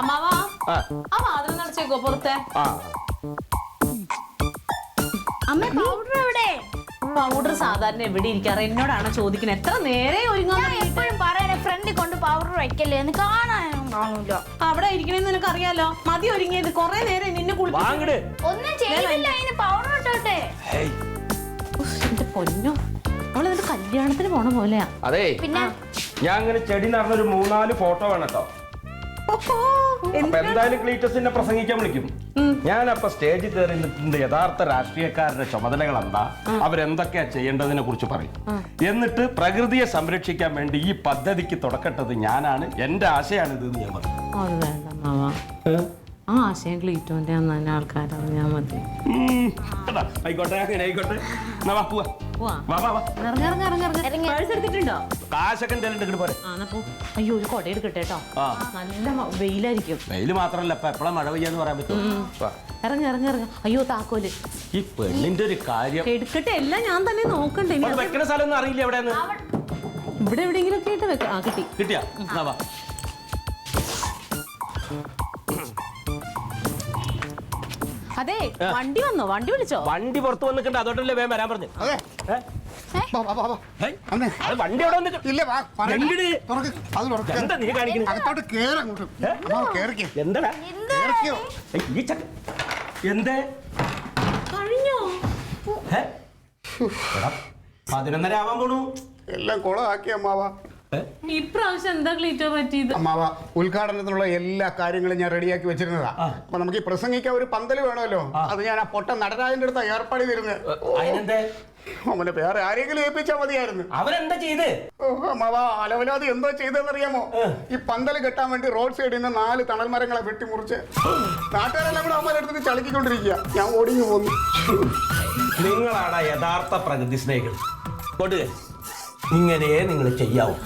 അമ്മാവാ ആ വാതിൽ നടച്ചേക്കോ പുറത്തെ. അമ്മ പൗഡർ എവിടെ? പൗഡർ സാധാരണ എവിടെ ഇരിക്കാറ്? എന്നോടാണ് ചോദിക്കുന്നത്. എത്ര നേരെ ഒരുങ്ങാൻ എപ്പോഴും പറയാ ഫ്രണ്ടിൽ കൊണ്ട് പൗഡർ വെക്കല്ലേ എന്ന് കാണാനൊന്നും കാണൂല. അവിടെ ഇരിക്കണേന്ന് നിനക്ക് അറിയാലോ. മതി ഒരുങ്ങിയത്. കൊറേ നേരം നിന്നെ കുളിപ്പിച്ചു. ഒന്നും ചെയ്തില്ല, അതിന് പൗഡർ ഇട്ടോട്ടെ. എന്റെ പൊന്നോ, അവള് നിന്റെ കല്യാണത്തിന് പോണ പോലെയാ. അതെ പിന്നെ ഞാൻ അങ്ങനെ ചെടി നടന്നൊരു 3-4 ഫോട്ടോ വേണം കേട്ടോ. അപ്പൊ എന്തായാലും ക്ലീറ്റസിനെ പ്രസംഗിക്കാൻ വിളിക്കും. ഞാൻ അപ്പൊ സ്റ്റേജിൽ കയറി നിൽക്കുന്നത് യഥാർത്ഥ രാഷ്ട്രീയക്കാരുടെ ചുമതലകൾ എന്താ, അവരെന്തൊക്കെയാ ചെയ്യേണ്ടതിനെ കുറിച്ച് പറയും. എന്നിട്ട് പ്രകൃതിയെ സംരക്ഷിക്കാൻ വേണ്ടി ഈ പദ്ധതിക്ക് തുടക്കട്ടത് ഞാനാണ്, എന്റെ ആശയാണിത് എന്ന് ഞാൻ പറയും. അത് വേണ്ട അമ്മാവാ, ആ ആശയം ക്ലീറ്റോന്റെ അന്നെ ആൾക്കാരറിഞ്ഞാ മതി. ആയിക്കോട്ടെ, അങ്ങനെ ആയിക്കോട്ടെ. എടുത്തിട്ടുണ്ടോ? കാശൊക്കെ എന്തെങ്കിലും പോരെ. അയ്യോ, ഒരു കൊട എടുക്കട്ടെ കേട്ടോ. നല്ല വെയിലായിരിക്കും. വെയില് മാത്രല്ല, ഇപ്പൊ എപ്പോഴാ മഴ പെയ്യാന്ന് പറയാൻ പറ്റും. ഇറങ്ങ. അയ്യോ, താക്കോല്. ഈ പെണ്ണിന്റെ ഒരു കാര്യം എടുക്കട്ടെ, എല്ലാം ഞാൻ തന്നെ നോക്കണ്ടേ. വെക്കണ സ്ഥലം ഒന്നും അറിയില്ല എവിടെയാണ്. ഇവിടെ എവിടെയെങ്കിലും ഒക്കെ ആയിട്ട് വെക്കാം. കിട്ടിയാ? അതെ, വണ്ടി വന്നോ? വണ്ടി വിളിച്ചോ? വണ്ടി പുറത്ത് വന്നിട്ടുണ്ട്, അതോട്ടല്ലേ വേഗം വരാൻ പറഞ്ഞു. വണ്ടി അവിടെ എന്താ നീ കാണിക്കുന്നത്? എന്താ എന്തേ കഴിഞ്ഞോ? 11:30 ആവാൻ പോണു. എല്ലാം കുളമാക്കി അമ്മാവ. ഇപ്രാവശ്യം എന്താ ക്ലീറ്റോ പറ്റിയത്? അമ്മാവ, ഉദ്ഘാടനത്തിനുള്ള എല്ലാ കാര്യങ്ങളും ഞാൻ റെഡിയാക്കി വെച്ചിരുന്നതാ. അപ്പൊ നമുക്ക് ഈ പ്രസംഗിക്കാൻ ഒരു പന്തല് വേണമല്ലോ. അത് ഞാൻ ആ പൊട്ട നടരാജന്റെ അടുത്ത് ഏർപ്പാട് ചെയ്തിരുന്നത്. അവനെ വേറെ ആരെങ്കിലും ഏൽപ്പിച്ചാൽ മതിയായിരുന്നു. അവരെന്താ ചെയ്ത്? അമ്മാവ, അലവലാതെ എന്തോ ചെയ്തെന്നറിയാമോ? ഈ പന്തല് കെട്ടാൻ വേണ്ടി റോഡ് സൈഡിൽ നിന്ന് 4 തണൽ മരങ്ങളെ വെട്ടിമുറിച്ച് നാട്ടുകാരെല്ലാം കൂടെ അമ്മ എടുത്തിട്ട് ചളുക്കിക്കൊണ്ടിരിക്കുക. ഞാൻ ഓടിഞ്ഞു പോന്നു. നിങ്ങളാണ് യഥാർത്ഥ പ്രകൃതി സ്നേഹികൾ. ഇങ്ങനെ നിങ്ങൾ ചെയ്യാവൂ.